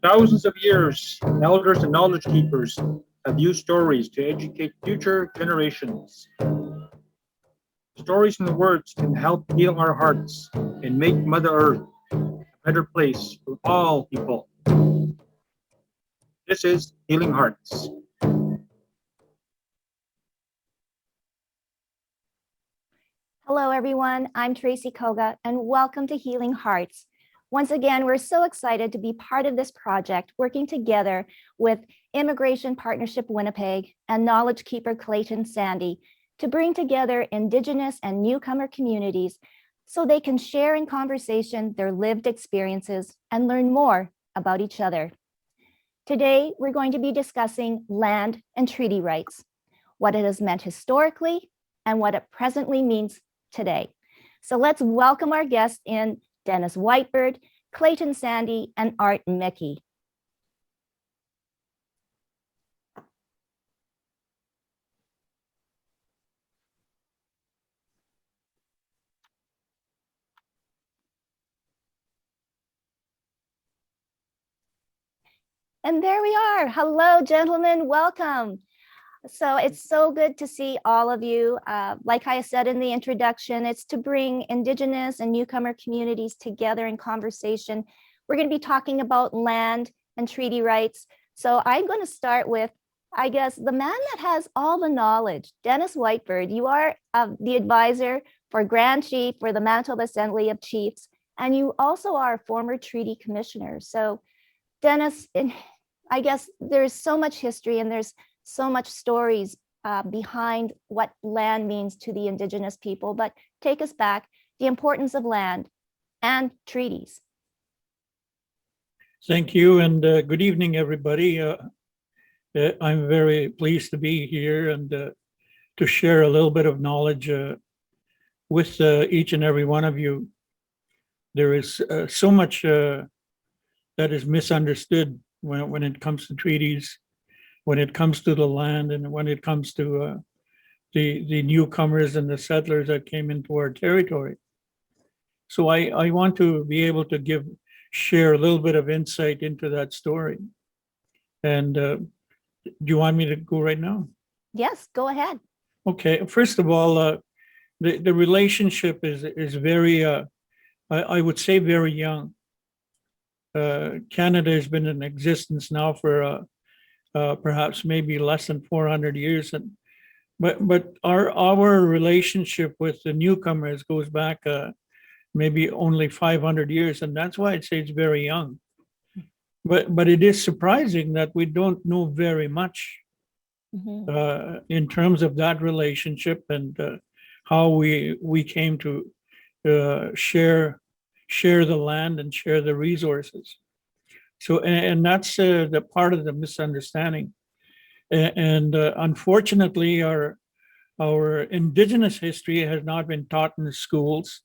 thousands of years, elders and knowledge keepers have used stories to educate future generations. Stories and words can help heal our hearts and make Mother Earth a better place for all people. This is Healing Hearts. Hello, everyone. I'm Tracy Koga, and welcome to Healing Hearts. Once again, we're so excited to be part of this project, working together with Immigration Partnership Winnipeg and Knowledge Keeper Clayton Sandy to bring together Indigenous and newcomer communities so they can share in conversation their lived experiences and learn more about each other. Today, we're going to be discussing land and treaty rights, what it has meant historically, and what it presently means today. So let's welcome our guests in Dennis Whitebird, Clayton Sandy, and Art Miki. And there we are. Hello, gentlemen, welcome. So it's so good to see all of you. Like I said in the introduction, it's to bring Indigenous and newcomer communities together in conversation. We're going to be talking about land and treaty rights. So I'm going to start with, I guess, the man that has all the knowledge, Dennis Whitebird. You are the advisor for Grand Chief for the Manitoba Assembly of Chiefs, and you also are a former treaty commissioner. So Dennis, I guess there's so much history and there's so much stories behind what land means to the Indigenous people, but take us back, the importance of land and treaties. Thank you, and good evening, everybody. I'm very pleased to be here and to share a little bit of knowledge with each and every one of you. There is so much that is misunderstood when it comes to treaties, when it comes to the land, and when it comes to the newcomers and the settlers that came into our territory. So I want to be able to share a little bit of insight into that story. And do you want me to go right now? Yes, go ahead. Okay, first of all, the relationship is very, I would say very young. Canada has been in existence now for perhaps maybe less than 400 years, but our relationship with the newcomers goes back maybe only 500 years, and that's why I'd say it's very young. But it is surprising that we don't know very much in terms of that relationship and how we came to share the land and share the resources. So, and that's the part of the misunderstanding. And unfortunately, our Indigenous history has not been taught in the schools,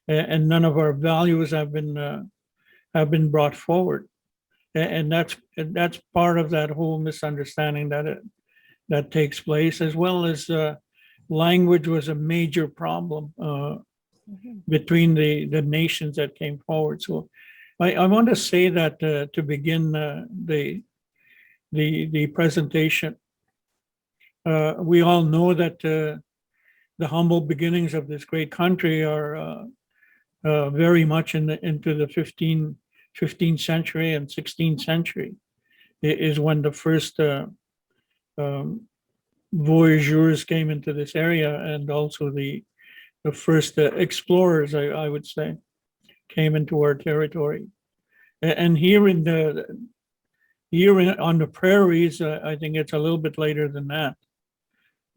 and none of our values have been brought forward. And that's part of that whole misunderstanding that takes place, as well as language was a major problem between the nations that came forward. So I want to say that to begin the presentation, we all know that the humble beginnings of this great country are very much into the 15th century and 16th century is when the first voyageurs came into this area, and also the first explorers, I would say, came into our territory. And here on the prairies, I think it's a little bit later than that.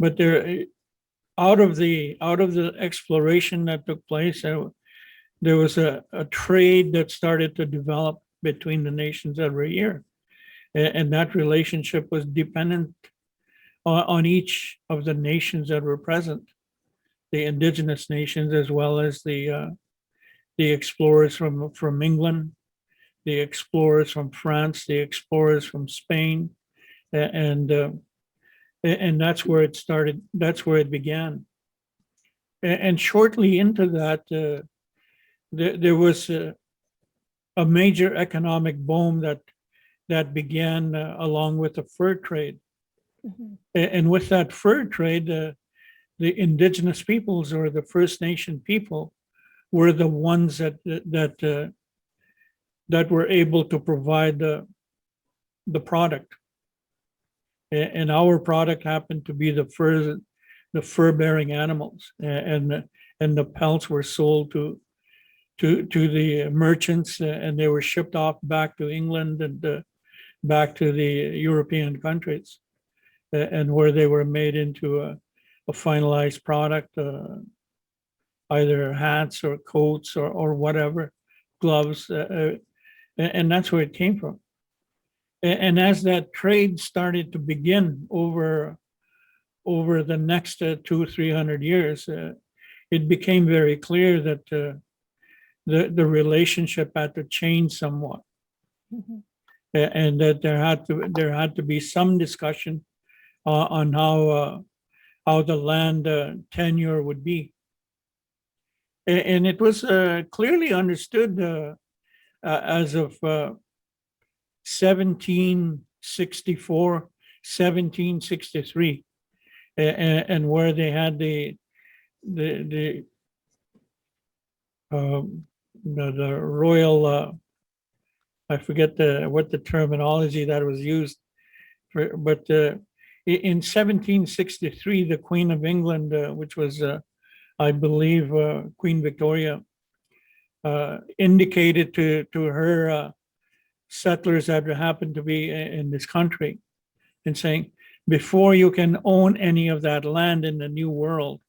But out of the exploration that took place, there was a trade that started to develop between the nations that were here. And that relationship was dependent on each of the nations that were present, the Indigenous nations, as well as the explorers from England, the explorers from France, the explorers from Spain, and that's where it started. That's where it began. And shortly into that, there was a major economic boom that that began along with the fur trade. Mhm. And with that fur trade, the indigenous peoples or the First Nation people were the ones that were able to provide the product. And our product happened to be the fur bearing animals, and the pelts were sold to the merchants, and they were shipped off back to England and back to the European countries, and where they were made into a finalized product, either hats or coats or whatever, gloves, and that's where it came from. And as that trade started to begin over the next 200-300 years, it became very clear that the relationship had to change somewhat, Mhm. and that there had to be some discussion on how the land tenure would be. And it was clearly understood as of 1764, 1763, and where they had the royal, I forget what the terminology that was used for, but in 1763, the Queen of England, which was, I believe, Queen Victoria, indicated to her settlers that happened to be in this country, and saying, before you can own any of that land in the New World,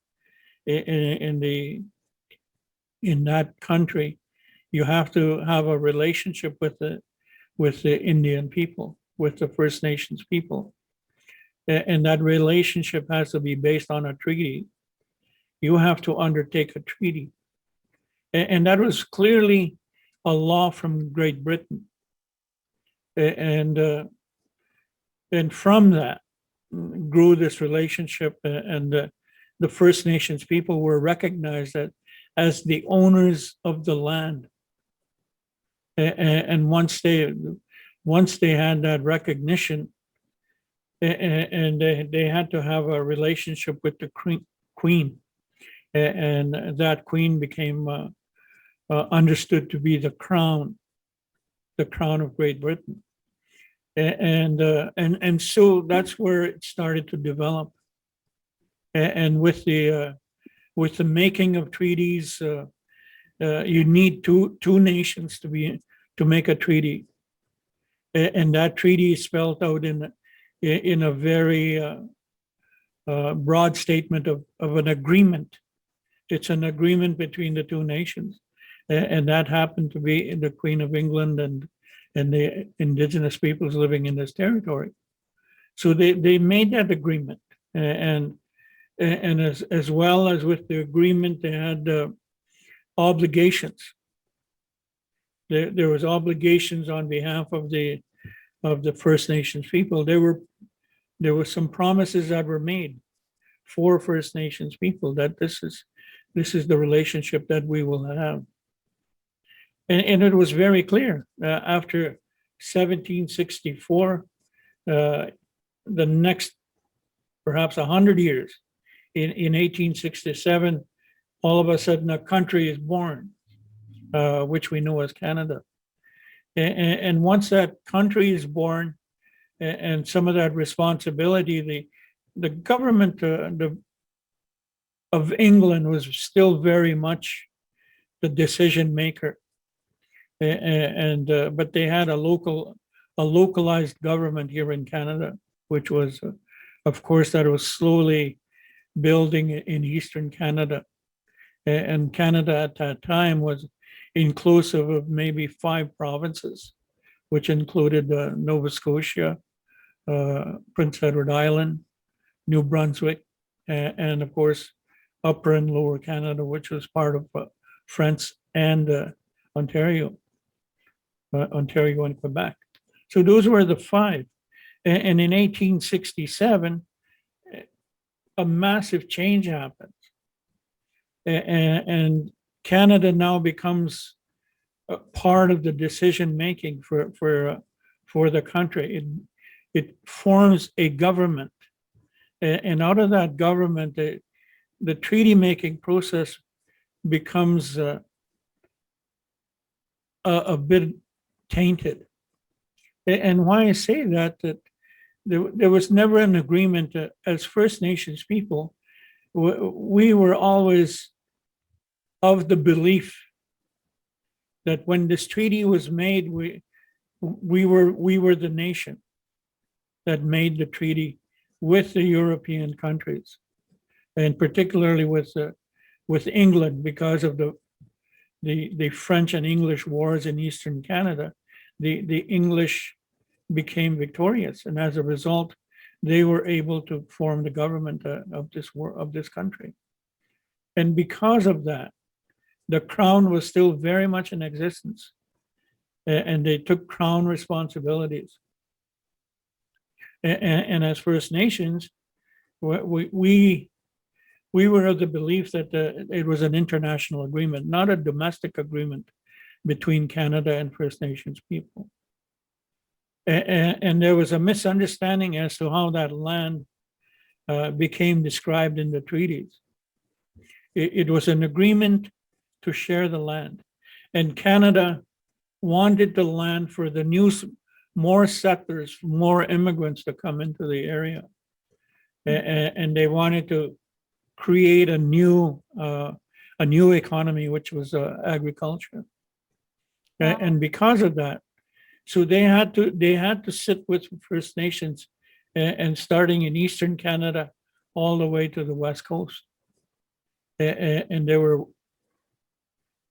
in that country, you have to have a relationship with the Indian people, with the First Nations people. And that relationship has to be based on a treaty. You have to undertake a treaty. And that was clearly a law from Great Britain. And from that grew this relationship, and the First Nations people were recognized as the owners of the land. And once they had that recognition, and they had to have a relationship with the queen, and that queen became understood to be the crown of Great Britain, and so that's where it started to develop. And with the making of treaties, you need two nations to make a treaty, and that treaty is spelled out in a very broad statement of an agreement. It's an agreement between the two nations, and that happened to be the Queen of England and the indigenous peoples living in this territory. So they made that agreement, and as well as with the agreement, they had obligations. There was obligations on behalf of the First Nations people. There were some promises that were made for First Nations people that this is the relationship that we will have. And it was very clear after 1764, the next perhaps 100 years, in 1867, all of a sudden a country is born, which we know as Canada. And once that country is born, and some of that responsibility, the government of England was still very much the decision maker, but they had a localized government here in Canada, which was, of course, that was slowly building in Eastern Canada, and Canada at that time was inclusive of maybe 5 provinces, which included Nova Scotia, Prince Edward Island, New Brunswick, and of course, Upper and Lower Canada, which was part of France and Ontario and Quebec. So those were the 5. And in 1867, a massive change happens. And Canada now becomes a part of the decision making for for the country. It forms a government. And out of that government, the treaty making process becomes a bit tainted. And why I say that there was never an agreement as First Nations people. We were always of the belief that when this treaty was made, we were the nation that made the treaty with the European countries, and particularly with England, because of the French and English wars in Eastern Canada. The English became victorious, and as a result, they were able to form the government of this country. And because of that, the crown was still very much in existence, and they took crown responsibilities. And as First Nations, we were of the belief that it was an international agreement, not a domestic agreement between Canada and First Nations people. And there was a misunderstanding as to how that land became described in the treaties. It was an agreement to share the land, and Canada wanted the land for the more settlers, more immigrants to come into the area, and they wanted to create a new economy, which was agriculture. Wow. And because of that, so they had to sit with First Nations, and starting in Eastern Canada all the way to the West Coast, and they were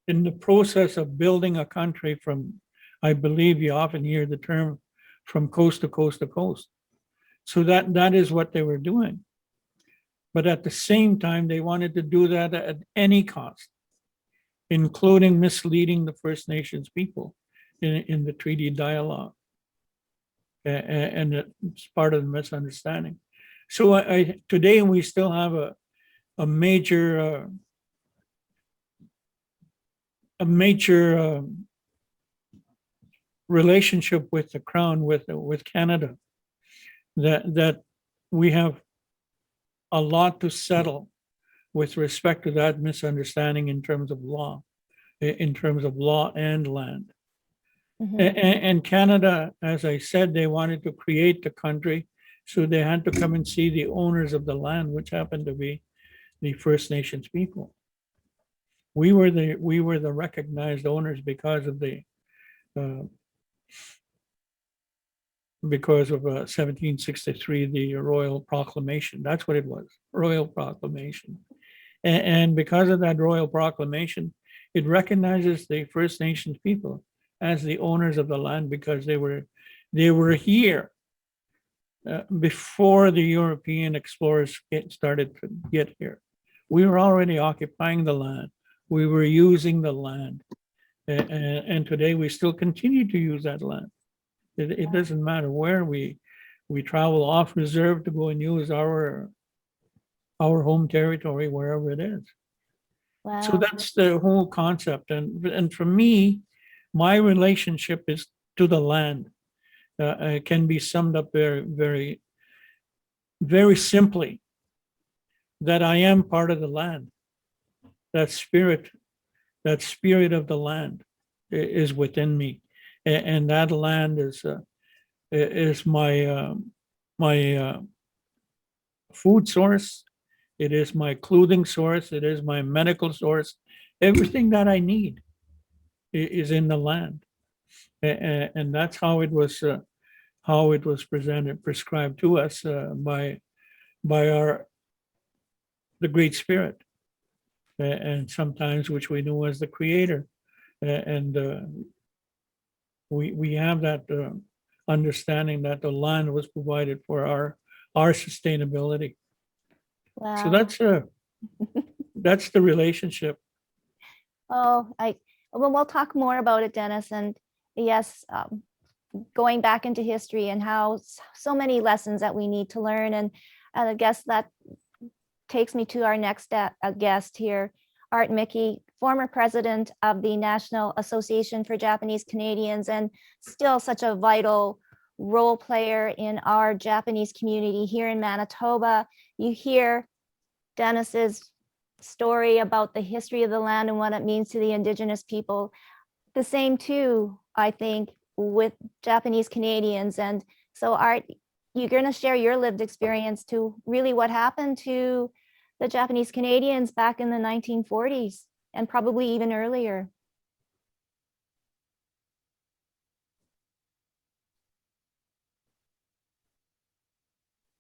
in the process of building a country from, I believe you often hear the term, from coast to coast to coast. So that is what they were doing. But at the same time, they wanted to do that at any cost, including misleading the First Nations people in the treaty dialogue. And it's part of the misunderstanding. So today we still have a major relationship with the Crown, with Canada, that we have a lot to settle with respect to that misunderstanding in terms of law and land. Mhm. And Canada, as I said, they wanted to create the country, so they had to come and see the owners of the land, which happened to be the First Nations people. We were the recognized owners because of 1763, the Royal Proclamation. That's what it was, Royal Proclamation. And because of that Royal Proclamation, it recognizes the First Nations people as the owners of the land, because they were here before the European explorers started to get here. We were already occupying the land. We were using the land. And today we still continue to use that land. It doesn't matter where we travel off reserve to go and use our home territory, wherever it is. Wow. So that's the whole concept. And for me, my relationship is to the land. It can be summed up very, very, very simply, that I am part of the land. That spirit of the land is within me, and that land is my food source. It is my clothing source. It is my medical source. Everything that I need is in the land, and that's how it was prescribed to us by the Great Spirit, and sometimes which we know as the Creator, and we have that understanding that the land was provided for our sustainability. Wow. So that's the relationship. Oh, we'll talk more about it, Dennis. And yes, going back into history and how so many lessons that we need to learn. And I guess that takes me to our next guest here, Art Miki, former president of the National Association for Japanese Canadians, and still such a vital role player in our Japanese community here in Manitoba. You hear Dennis's story about the history of the land and what it means to the Indigenous people. The same too, I think, with Japanese Canadians. And so Art, you're going to share your lived experience to really what happened to the Japanese Canadians back in the 1940s and probably even earlier.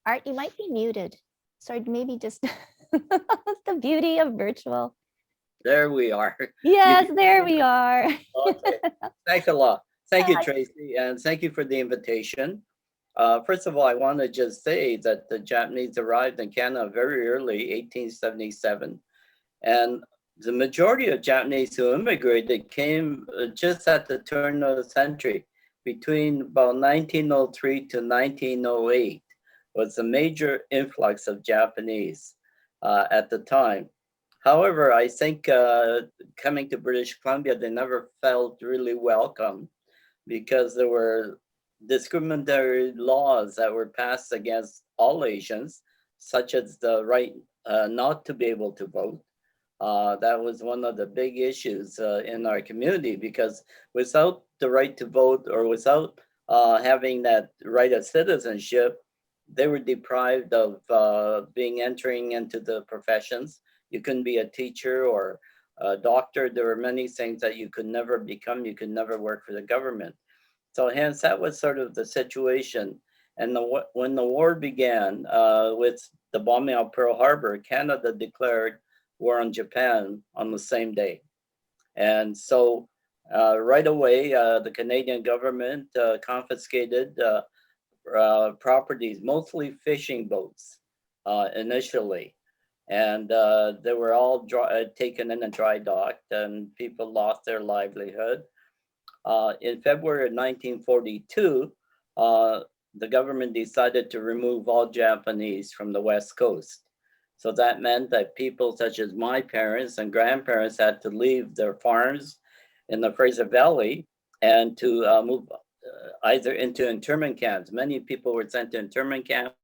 Art, you might be muted. Sorry, maybe just the beauty of virtual. There we are. Yes, there we are. Okay. Thanks a lot. Thank you, Tracy, and thank you for the invitation. First of all, I want to just say that the Japanese arrived in Canada very early, 1877, and the majority of Japanese who immigrated came just at the turn of the century, between about 1903 to 1908 was the major influx of Japanese at the time. However, I think coming to British Columbia, they never felt really welcome because there were discriminatory laws that were passed against all Asians, such as the right not to be able to vote. That was one of the big issues in our community, because without the right to vote or without having that right of citizenship, they were deprived of entering into the professions. You couldn't be a teacher or a doctor. There were many things that you could never become. You could never work for the government. So hence, that was sort of the situation. And when the war began with the bombing of Pearl Harbor, Canada declared war on Japan on the same day. And so right away, the Canadian government confiscated properties, mostly fishing boats initially. And they were all taken in a dry dock, and people lost their livelihood. In February of 1942, the government decided to remove all Japanese from the West Coast. So that meant that people such as my parents and grandparents had to leave their farms in the Fraser Valley and to move either into internment camps. Many people were sent to internment camps.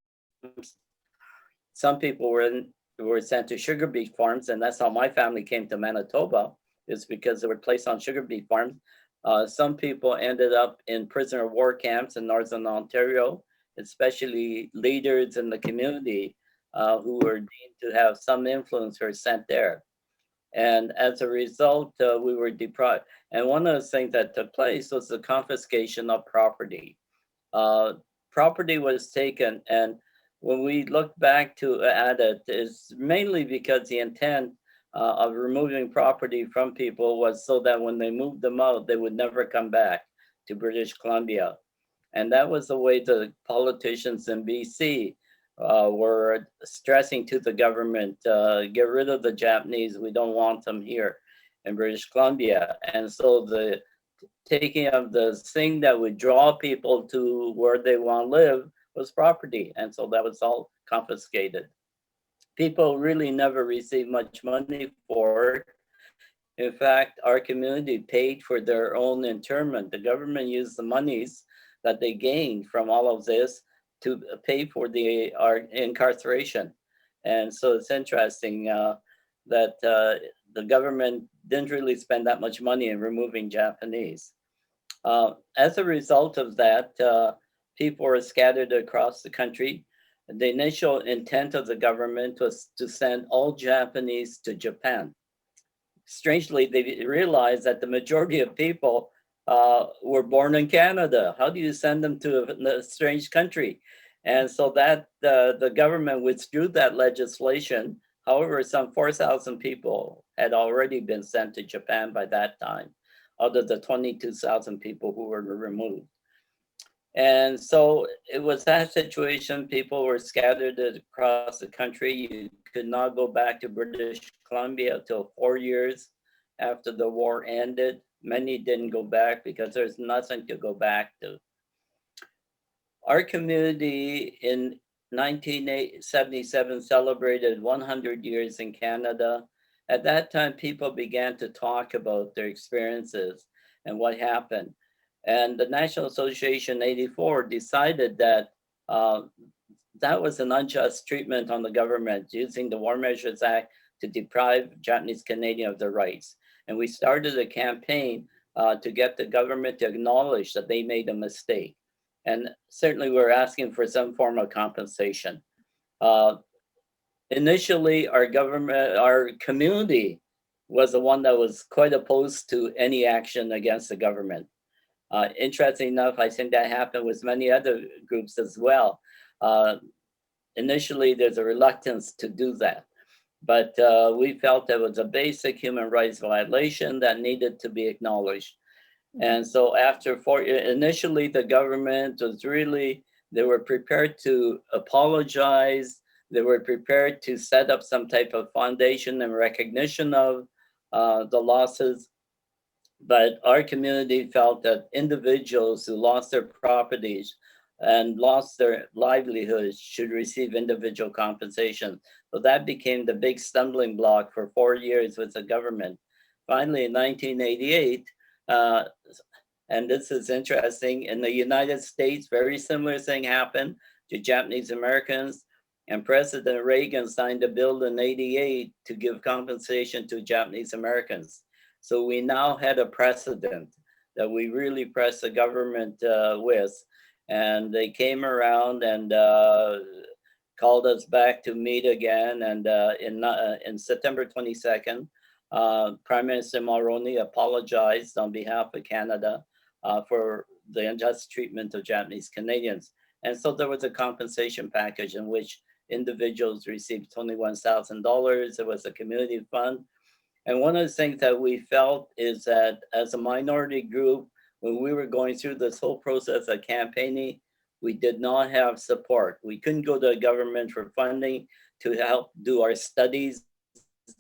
Some people were sent to sugar beet farms, and that's how my family came to Manitoba, is because they were placed on sugar beet farms. Some people ended up in prisoner of war camps in Northern Ontario, especially leaders in the community who were deemed to have some influence were sent there. And as a result, we were deprived. And one of the things that took place was the confiscation of property. Property was taken, and when we look back at it, it's mainly because the intent of removing property from people was so that when they moved them out, they would never come back to British Columbia. And that was the way the politicians in BC were stressing to the government, get rid of the Japanese, we don't want them here in British Columbia. And so the taking of the thing that would draw people to where they want to live was property. And so that was all confiscated. People really never received much money for it. In fact, our community paid for their own internment. The government used the monies that they gained from all of this to pay for our incarceration. And so it's interesting that the government didn't really spend that much money in removing Japanese. As a result of that, people were scattered across the country. The initial intent of the government was to send all Japanese to Japan. Strangely, they realized that the majority of people were born in Canada. How do you send them to a strange country? And so that the government withdrew that legislation. However, some 4,000 people had already been sent to Japan by that time, out of the 22,000 people who were removed. And so it was that situation. People were scattered across the country. You could not go back to British Columbia until 4 years after the war ended. Many didn't go back because there's nothing to go back to. Our community in 1977 celebrated 100 years in Canada. At that time, people began to talk about their experiences and what happened. And the National Association 84 decided that that was an unjust treatment on the government using the War Measures Act to deprive Japanese Canadian of their rights. And we started a campaign to get the government to acknowledge that they made a mistake. And certainly we're asking for some form of compensation. Initially, our community was the one that was quite opposed to any action against the government. Interesting enough, I think that happened with many other groups as well. Initially, there's a reluctance to do that, but we felt there was a basic human rights violation that needed to be acknowledged. And so initially the government was really, they were prepared to apologize. They were prepared to set up some type of foundation and recognition of the losses. But our community felt that individuals who lost their properties and lost their livelihoods should receive individual compensation. So that became the big stumbling block for 4 years with the government. Finally, in 1988, and this is interesting, in the United States, very similar thing happened to Japanese Americans, and President Reagan signed a bill in '88 to give compensation to Japanese Americans. So we now had a precedent that we really pressed the government with, and they came around and called us back to meet again. And in September 22nd, Prime Minister Mulroney apologized on behalf of Canada for the unjust treatment of Japanese Canadians. And so there was a compensation package in which individuals received $21,000. There was a community fund. And one of the things that we felt is that as a minority group, when we were going through this whole process of campaigning, we did not have support. We couldn't go to the government for funding to help do our studies.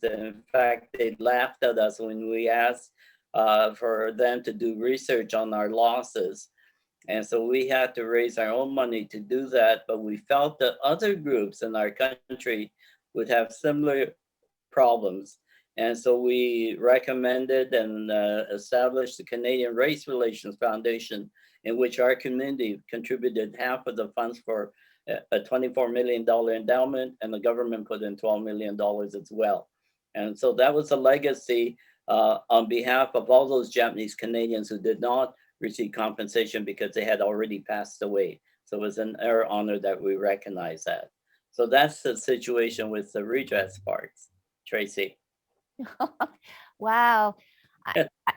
In fact, they laughed at us when we asked for them to do research on our losses. And so we had to raise our own money to do that. But we felt that other groups in our country would have similar problems. And so we recommended and established the Canadian Race Relations Foundation, in which our community contributed half of the funds for a $24 million endowment, and the government put in $12 million as well. And so that was a legacy on behalf of all those Japanese Canadians who did not receive compensation because they had already passed away. So it was in our honor that we recognize that. So that's the situation with the redress parts, Tracy. Wow.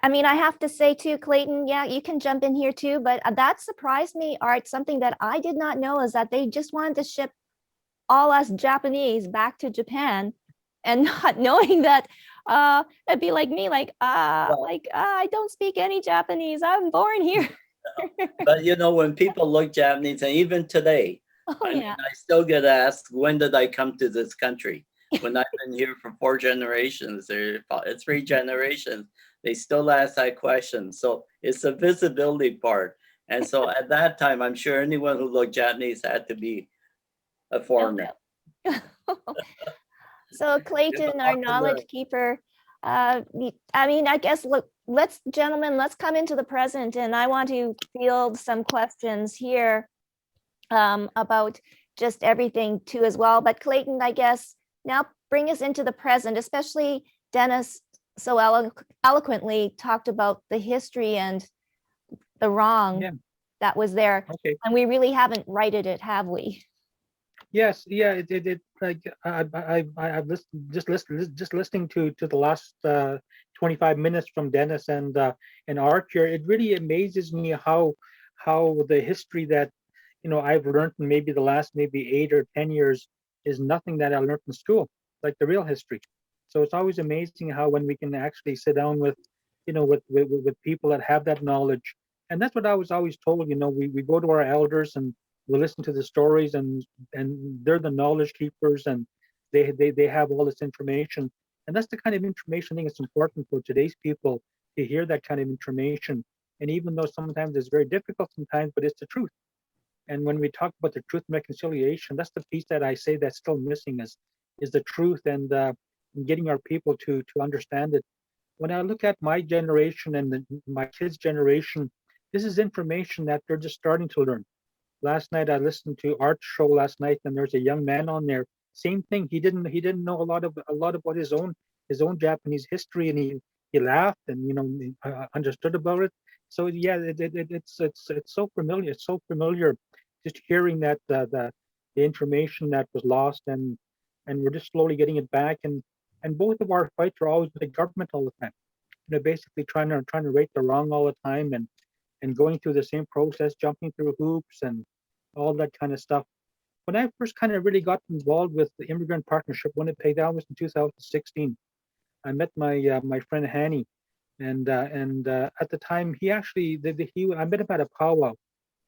I mean, I have to say too, Clayton, yeah, you can jump in here too, but that surprised me, Art. Something that I did not know is that they just wanted to ship all us Japanese back to Japan, and not knowing that it'd be like me, I don't speak any Japanese. I'm born here. But you know, when people look Japanese, and even today, I still get asked, when did I come to this country? When I've been here for 4 generations or 3 generations, they still ask that question. So it's a visibility part. And so at that time, I'm sure anyone who looked Japanese had to be a foreigner. So Clayton, our knowledge keeper, I mean, I guess, look, gentlemen, let's come into the present. And I want to field some questions here about just everything too as well. But Clayton, I guess, now bring us into the present, especially Dennis so eloquently talked about the history and the wrong that was there. Okay. And we really haven't righted it, have we? Yes, yeah, I've listening to the last 25 minutes from Dennis and Art here. It really amazes me how the history that I've learned in maybe the last 8 or 10 years is nothing that I learned in school, like the real history. So it's always amazing how when we can actually sit down with with people that have that knowledge. And that's what I was always told. We go to our elders and we listen to the stories, and they're the knowledge keepers, and they have all this information. And that's the kind of information I think it's important for today's people to hear, that kind of information. And even though sometimes it's very difficult sometimes, but it's the truth. And when we talk about the truth and reconciliation, that's the piece that I say that's still missing is the truth, and getting our people to understand it. When I look at my generation and my kids' generation, this is information that they're just starting to learn. Last night I listened to Art's show last night, and there's a young man on there. Same thing. He didn't know a lot about his own Japanese history, and he laughed and understood about it. So yeah, it's so familiar. It's so familiar, just hearing that the information that was lost, and we're just slowly getting it back. And both of our fights are always with the government all the time. Basically trying to right the wrong all the time, and going through the same process, jumping through hoops and all that kind of stuff. When I first kind of really got involved with the Immigrant Partnership Winnipeg, that was in 2016. I met my friend Hanny, and at the time he actually I met him at a powwow.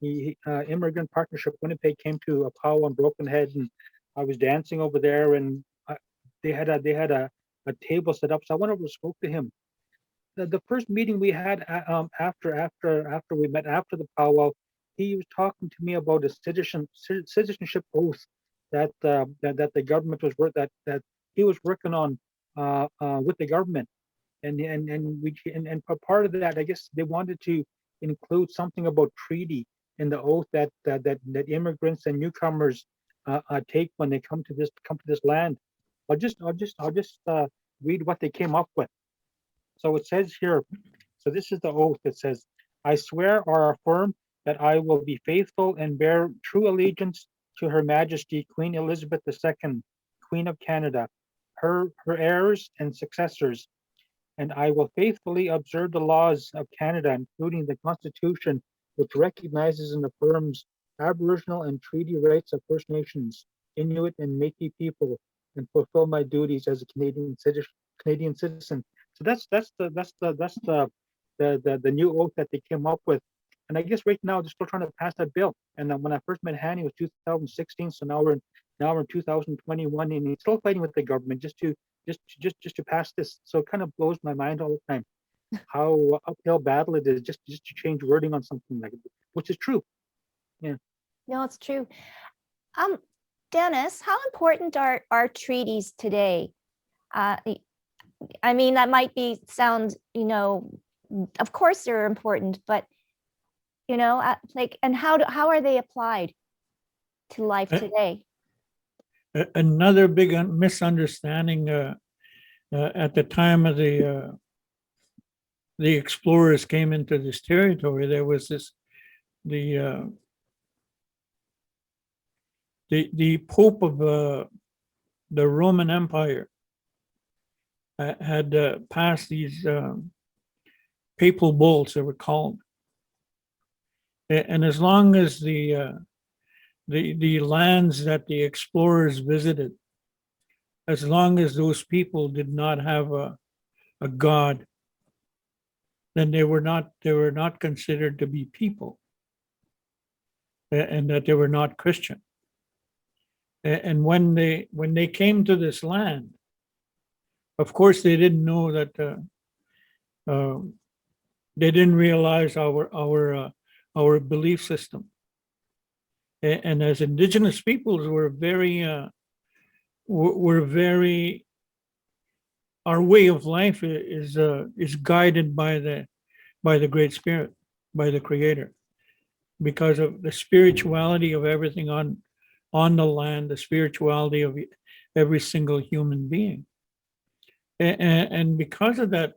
Immigrant Partnership Winnipeg came to a powwow on Broken Head, and I was dancing over there, and they had a table set up, so I went over and spoke to him. The first meeting we had after we met after the powwow, he was talking to me about a citizenship oath that the government that he was working on with the government, and part of that, I guess they wanted to include something about treaty in the oath that immigrants and newcomers take when they come to this land. I'll just read what they came up with. So it says here, so this is the oath. It says, I swear or affirm that I will be faithful and bear true allegiance to Her Majesty Queen Elizabeth II, Queen of Canada, her heirs and successors, and I will faithfully observe the laws of Canada, including the Constitution, which recognizes and affirms Aboriginal and treaty rights of First Nations, Inuit and Métis people, and fulfill my duties as a Canadian citizen. So that's the new oath that they came up with, and I guess right now they're still trying to pass that bill. And when I first met Hanny, it was 2016. So now we're in 2021, and he's still fighting with the government just to pass this. So it kind of blows my mind all the time how uphill battle it is just to change wording on something like it, which is true. Yeah. No, it's true. Dennis, how important are treaties today? I mean, that might sound, of course they're important, but and how are they applied to life today? Another big misunderstanding at the time of the explorers came into this territory, there was the Pope of the Roman Empire had passed these papal bulls, they were called, and as long as the lands that the explorers visited, as long as those people did not have a god, then they were not considered to be people, and that they were not Christian. And when they came to this land, of course they didn't know that they didn't realize our belief system. And as Indigenous peoples, we're very our way of life is guided by the Great Spirit, by the Creator, because of the spirituality of everything on the land, the spirituality of every single human being, and because of that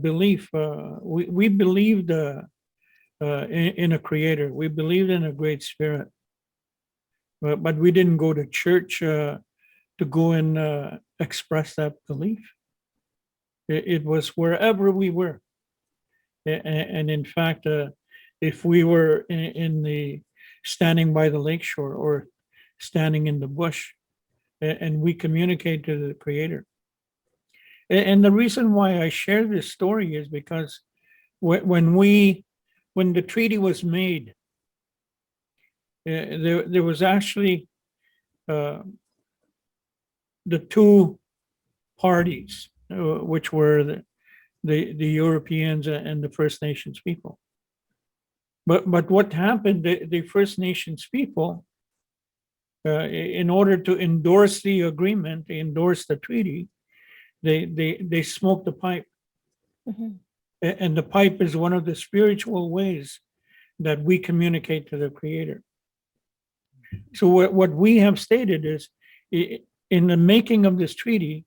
belief, we believed in a Creator. We believed in a Great Spirit, but we didn't go to church to go and express that belief. It was wherever we were, and in fact, if we were in the standing by the lakeshore or standing in the bush, and we communicate to the Creator. And the reason why I share this story is because when the treaty was made, there was actually the two parties, which were the Europeans and the First Nations people. But what happened, the First Nations people, in order to endorse the agreement, endorse the treaty, they smoked the pipe. Mm-hmm. And the pipe is one of the spiritual ways that we communicate to the Creator. So what we have stated is, in the making of this treaty,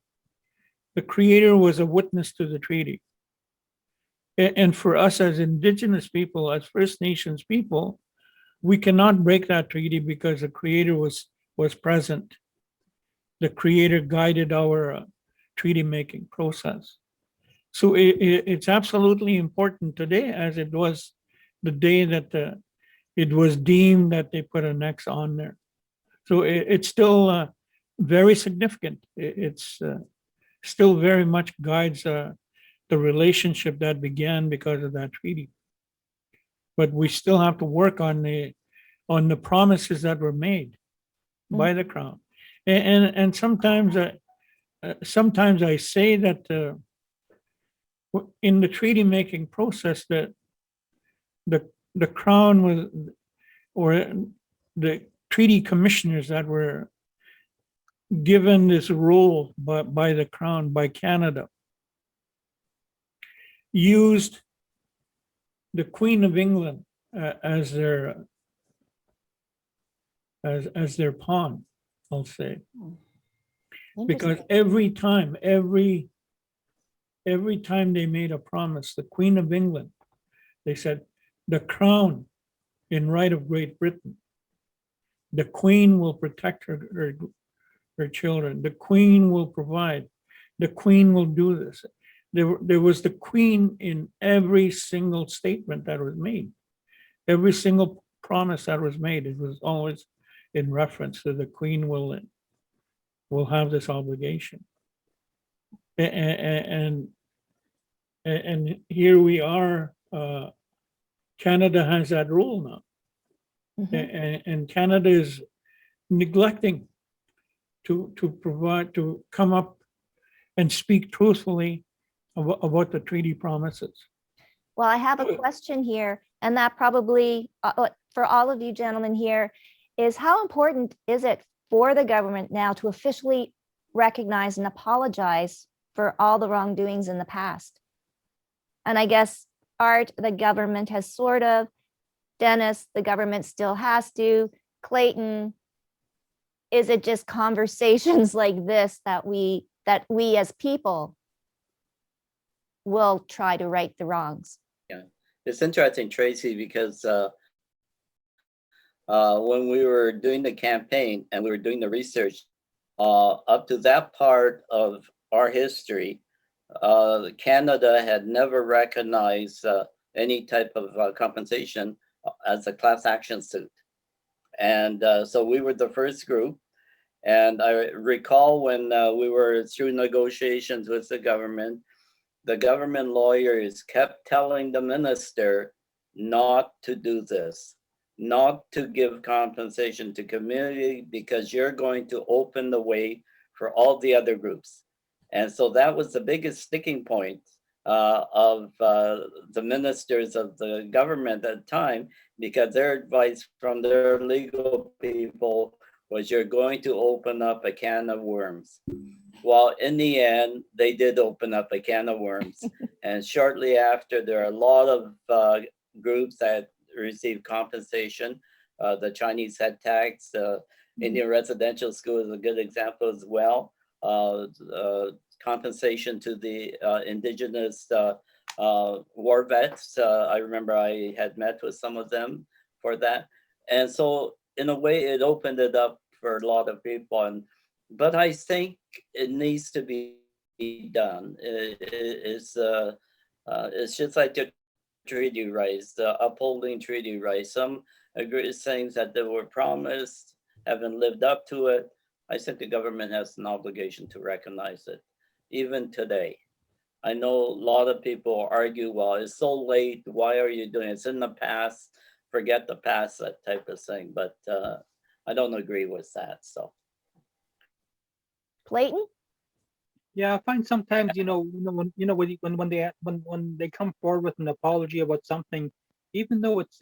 the Creator was a witness to the treaty. And for us as Indigenous people, as First Nations people, we cannot break that treaty because the Creator was present. The Creator guided our treaty making process. So it's absolutely important today, as it was the day that it was deemed that they put an X on there. So it's still very significant. It's still very much guides the relationship that began because of that treaty. But we still have to work on the promises that were made by the Crown. And sometimes I say that in the treaty making process, that the Crown was, or the treaty commissioners that were given this role by the Crown, by Canada, used the Queen of England as their pawn, I'll say. Because every time they made a promise, the Queen of England, they said, the Crown in right of Great Britain, the Queen will protect her children, the Queen will provide, the Queen will do this. There was the Queen in every single statement that was made. Every single promise that was made, it was always in reference to the Queen will have this obligation. And here we are, Canada has that rule now. And Canada is neglecting to provide, to come up and speak truthfully about the treaty promises. Well, I have a question here, and that probably for all of you gentlemen here is, how important is it for the government now to officially recognize and apologize for all the wrongdoings in the past? And I guess, Art, the government has sort of, Dennis, the government still has to, Clayton, is it just conversations like this that we as people will try to right the wrongs? Yeah, it's interesting, Tracy, because when we were doing the campaign and we were doing the research, up to that part of our history, Canada had never recognized any type of compensation as a class action suit. And so we were the first group. And I recall when we were through negotiations with the government lawyers kept telling the minister not to do this, not to give compensation to community, because you're going to open the way for all the other groups. And so that was the biggest sticking point of the ministers of the government at the time, because their advice from their legal people was, you're going to open up a can of worms. Well, in the end, they did open up a can of worms. And shortly after, there are a lot of groups that received compensation. The Chinese head tax, Indian residential school is a good example as well. Compensation to the Indigenous war vets. I remember I had met with some of them for that. And so in a way, it opened it up for a lot of people. But I think it needs to be done. It's just like the treaty rights, the upholding treaty rights. Some agree saying that they were promised, haven't lived up to it. I think the government has an obligation to recognize it, even today. I know a lot of people argue, well, it's so late, why are you doing it? It's in the past, forget the past, that type of thing. But I don't agree with that, so. Clayton? Yeah, I find sometimes, when they come forward with an apology about something, even though it's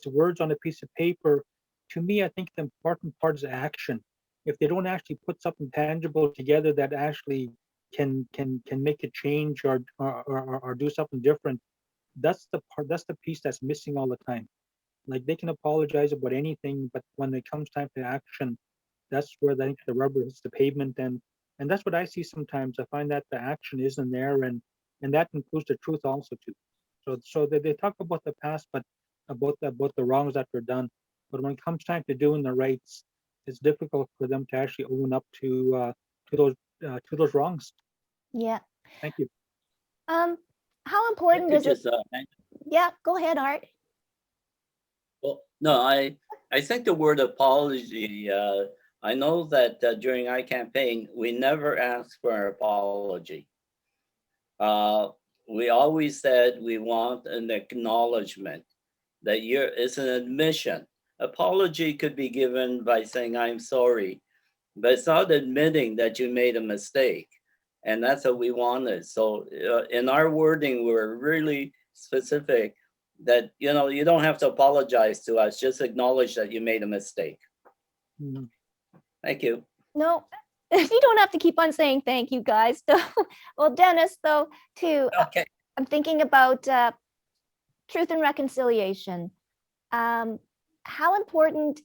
words on a piece of paper, to me, I think the important part is action. If they don't actually put something tangible together that actually can make a change or do something different. That's the part. That's the piece that's missing all the time. Like they can apologize about anything, but when it comes time to action, that's where I think the rubber hits the pavement, and that's what I see sometimes. I find that the action isn't there, and that includes the truth also too. So they talk about the past, but about the wrongs that were done. But when it comes time to doing the rights, it's difficult for them to actually own up to those wrongs. Yeah. Thank you. How important is it? Just, Yeah, go ahead, Art. well, no, I think the word apology, I know that during our campaign, we never asked for an apology. We always said we want an acknowledgement that it's an admission. Apology could be given by saying, I'm sorry, but it's not admitting that you made a mistake. And that's what we wanted. So in our wording, we're really specific that, you don't have to apologize to us, just acknowledge that you made a mistake. Mhm. Thank you. No, you don't have to keep on saying thank you, guys. So, well, Dennis, though, too, Okay. I'm thinking about truth and reconciliation. How important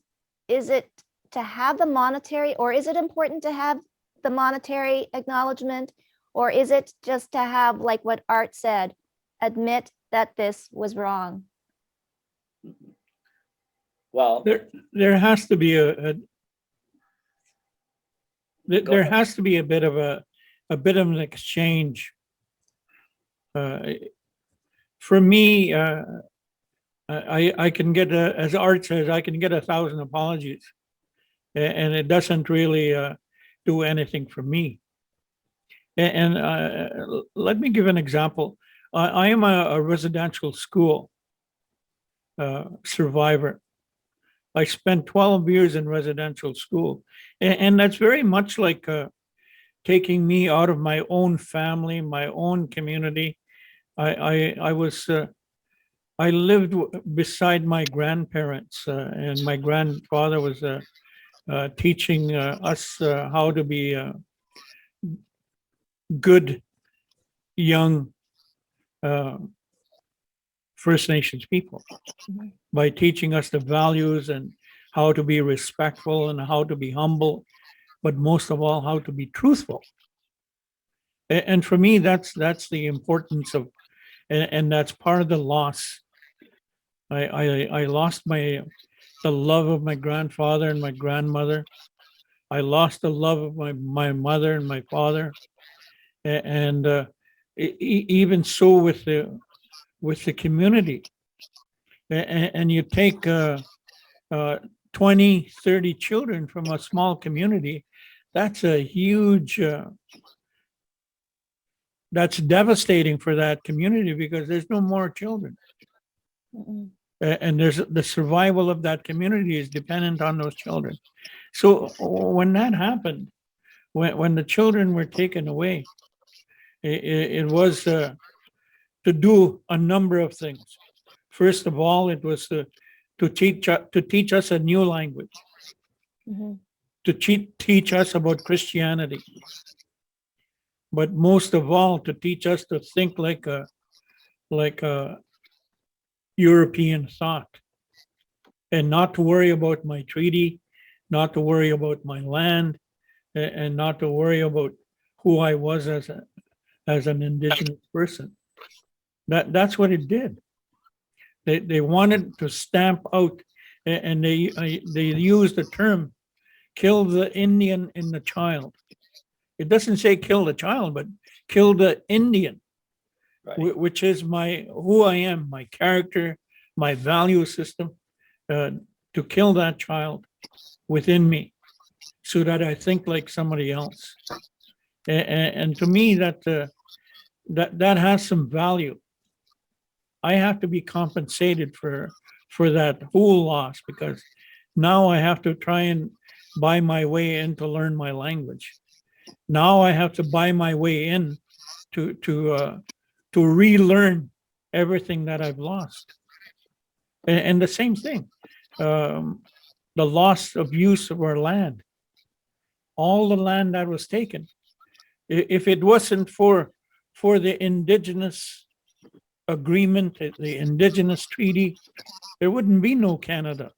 is it to have the monetary, or is it important to have the monetary acknowledgement, or is it just to have, like what Art said, admit that this was wrong? Well, There has to be there ahead. has to be a bit of an exchange. For me, I can get as Art says, I can get 1,000 apologies, and it doesn't really do anything for me. And let me give an example. I am a residential school survivor. I spent 12 years in residential school, and that's very much like taking me out of my own family, my own community. I lived beside my grandparents, and my grandfather was teaching us how to be good young First Nations people by teaching us the values and how to be respectful and how to be humble, but most of all, how to be truthful. And for me, that's the importance of, and that's part of the loss. I lost the love of my grandfather and my grandmother. I lost the love of my mother and my father, and even so with the community. And you take 20, 30 children from a small community, that's a huge, that's devastating for that community because there's no more children. Mm-mm. And there's the survival of that community is dependent on those children. So when that happened, when the children were taken away, it was to do a number of things. First of all, it was to teach us a new language, Mhm. to teach us about Christianity, but most of all, to teach us to think like a European thought, and not to worry about my treaty, not to worry about my land, and not to worry about who I was as an Indigenous person. That's what it did. They wanted to stamp out, and they used the term "kill the Indian in the child." It doesn't say kill the child, but kill the Indian, Right. which is who I am, my character, my value system. To kill that child within me, so that I think like somebody else. And to me, that has some value. I have to be compensated for that whole loss, because now I have to try and buy my way in to learn my language. Now I have to buy my way in to relearn everything that I've lost. And the same thing, the loss of use of our land, all the land that was taken. If it wasn't for the Indigenous agreement, the Indigenous treaty, there wouldn't be no Canada.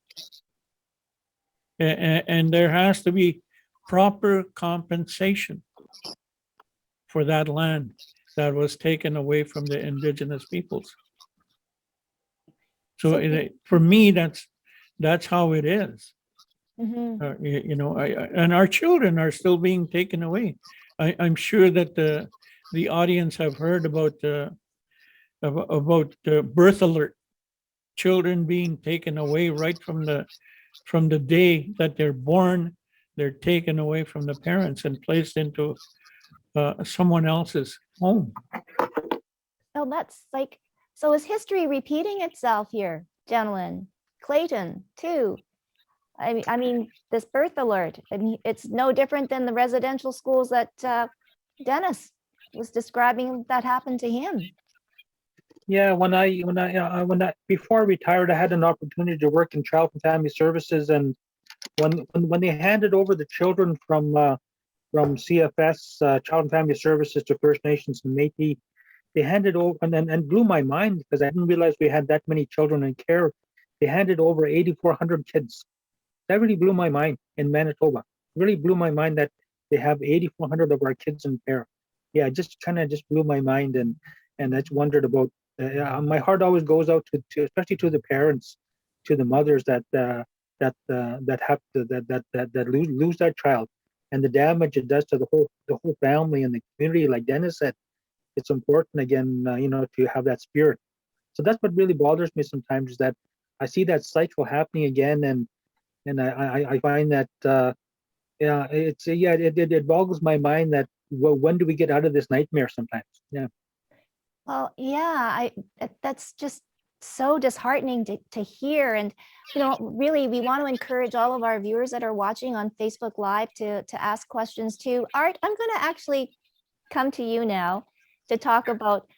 And there has to be proper compensation for that land that was taken away from the Indigenous peoples. So for me, that's how it is. You know, and our children are still being taken away. I'm sure that the audience have heard about birth alert, children being taken away right from the day that they're born. They're taken away from the parents and placed into someone else's home. Oh, that's like, so is history repeating itself here, gentlemen? Clayton, too. I mean, this birth alert, and it's no different than the residential schools that Dennis was describing that happened to him. Yeah, when I before I retired, I had an opportunity to work in Child and Family Services, and when they handed over the children from CFS, Child and Family Services, to First Nations and Métis, they handed over and blew my mind because I didn't realize we had that many children in care. They handed over 8,400 kids. That really blew my mind in Manitoba. It really blew my mind that they have 8,400 of our kids in care. Yeah, just kind of just blew my mind, and I just wondered about. My heart always goes out to especially to the parents, to the mothers that have to that lose that child, and the damage it does to the whole family and the community. Like Dennis said, it's important again, you know, to have that spirit. So that's what really bothers me sometimes, is that I see that cycle happening again, and I find that yeah, it boggles my mind that when do we get out of this nightmare sometimes? Yeah. Well, yeah, that's just so disheartening to hear. And, you know, really, we want to encourage all of our viewers that are watching on Facebook Live to ask questions too. Art, I'm going to actually come to you now to talk about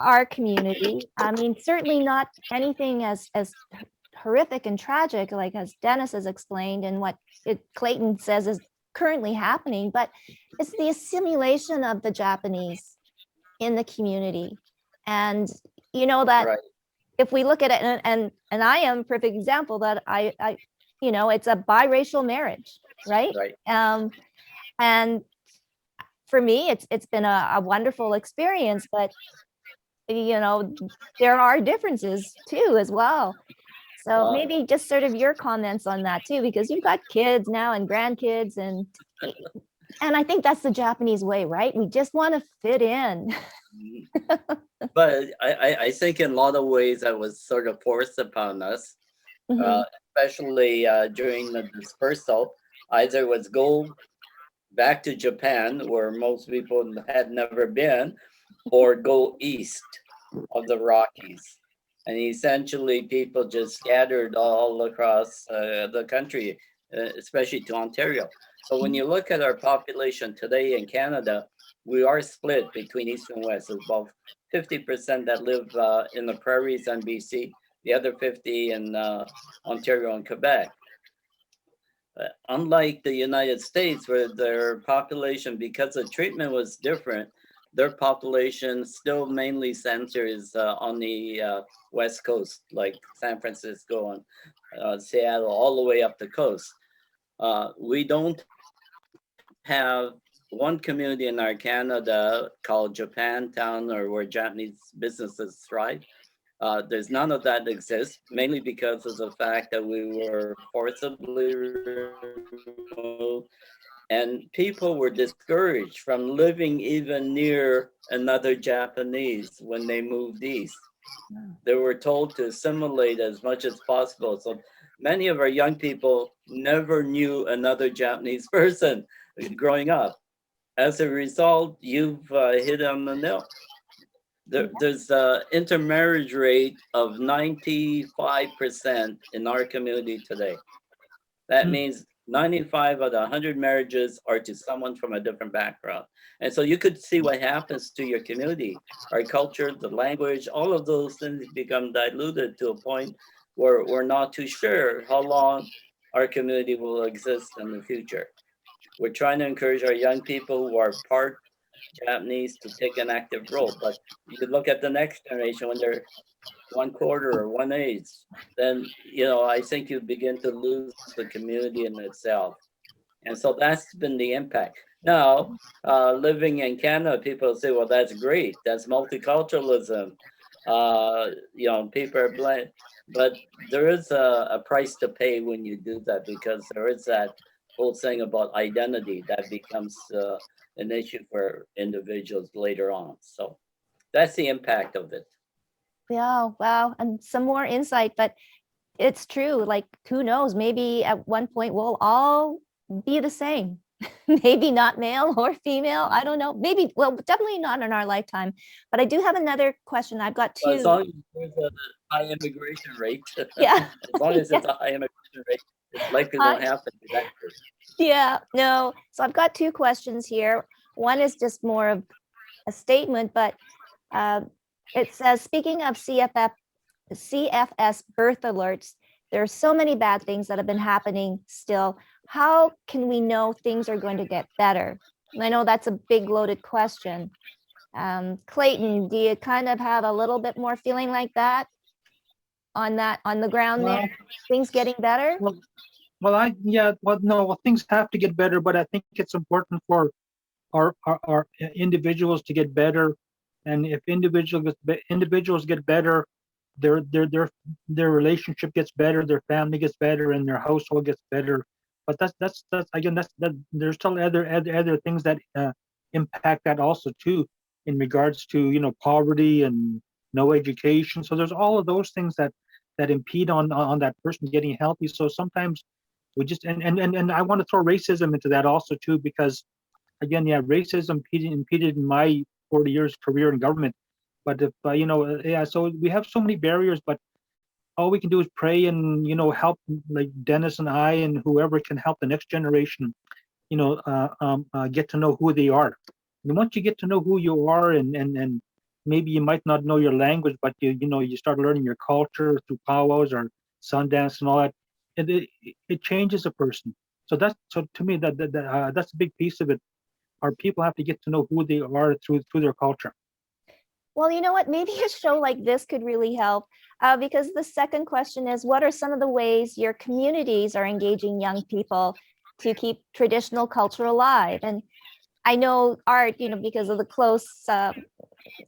our community. I mean, certainly not anything as horrific and tragic, like as Dennis has explained, and what Clayton says is currently happening, but it's the assimilation of the Japanese in the community. And you know that right. If we look at it, and I am a perfect example that I you know, it's a biracial marriage, right? And for me, it's been a wonderful experience, but you know, there are differences too as well. So maybe just sort of your comments on that too, because you've got kids now and grandkids, and I think that's the Japanese way, right? We just want to fit in. But I think in a lot of ways that was sort of forced upon us, especially during the dispersal. Either it was go back to Japan, where most people had never been, or go east of the Rockies. And essentially people just scattered all across the country, especially to Ontario. So when you look at our population today in Canada, we are split between east and west. There's about 50% that live in the prairies and BC, the other 50 in Ontario and Quebec. Unlike the United States, where their population, because the treatment was different, their population still mainly centers on the West Coast, like San Francisco and Seattle, all the way up the coast. We don't have one community in our Canada called Japantown, or where Japanese businesses thrive. There's none of that exists, mainly because of the fact that we were forcibly removed, and people were discouraged from living even near another Japanese when they moved east. They were told to assimilate as much as possible. So many of our young people never knew another Japanese person growing up. As a result, you've hit on the nail. There's an intermarriage rate of 95% in our community today. That means 95 out of 100 marriages are to someone from a different background. And so you could see what happens to your community. Our culture, the language, all of those things become diluted to a point where we're not too sure how long our community will exist in the future. We're trying to encourage our young people who are part Japanese to take an active role. But you look at the next generation when they're 1/4 or 1/8, then I think you begin to lose the community in itself. And so that's been the impact. Now, living in Canada, people say, well, that's great. That's multiculturalism. People are blind. But there is a price to pay when you do that, because there is that whole thing about identity that becomes an issue for individuals later on. So that's the impact of it. Yeah, wow. And some more insight, but it's true. Like, who knows? Maybe at one point we'll all be the same. Maybe not male or female. I don't know. Maybe, well, definitely not in our lifetime. But I do have another question. I've got But as two. long as there's a high immigration rate, Yeah. as long as it's a high immigration rate, it's likely won't happen to that person. Yeah, no. So I've got two questions here. One is just more of a statement, but it says, speaking of CFS birth alerts, there are so many bad things that have been happening still. How can we know things are going to get better? And I know that's a big loaded question. Clayton, do you kind of have a little bit more feeling like that on the ground there? Things getting better? Well, things have to get better, but I think it's important for our individuals to get better. And if individuals get better, their relationship gets better, their family gets better, and their household gets better. But that's again, there's still other things that impact that also too, in regards to poverty and no education. So there's all of those things that impede on that person getting healthy. So sometimes we just and I want to throw racism into that also too, because again, yeah, racism impeded in my 40 years career in government. But if so we have so many barriers, but all we can do is pray and help, like Dennis and I and whoever can help the next generation, get to know who they are. And once you get to know who you are, and maybe you might not know your language, but you start learning your culture through powwows or Sundance and all that, it changes a person. So to me that's a big piece of it. Our people have to get to know who they are through their culture. Well, you know what? Maybe a show like this could really help, because the second question is, what are some of the ways your communities are engaging young people to keep traditional culture alive? And I know Art, because of the close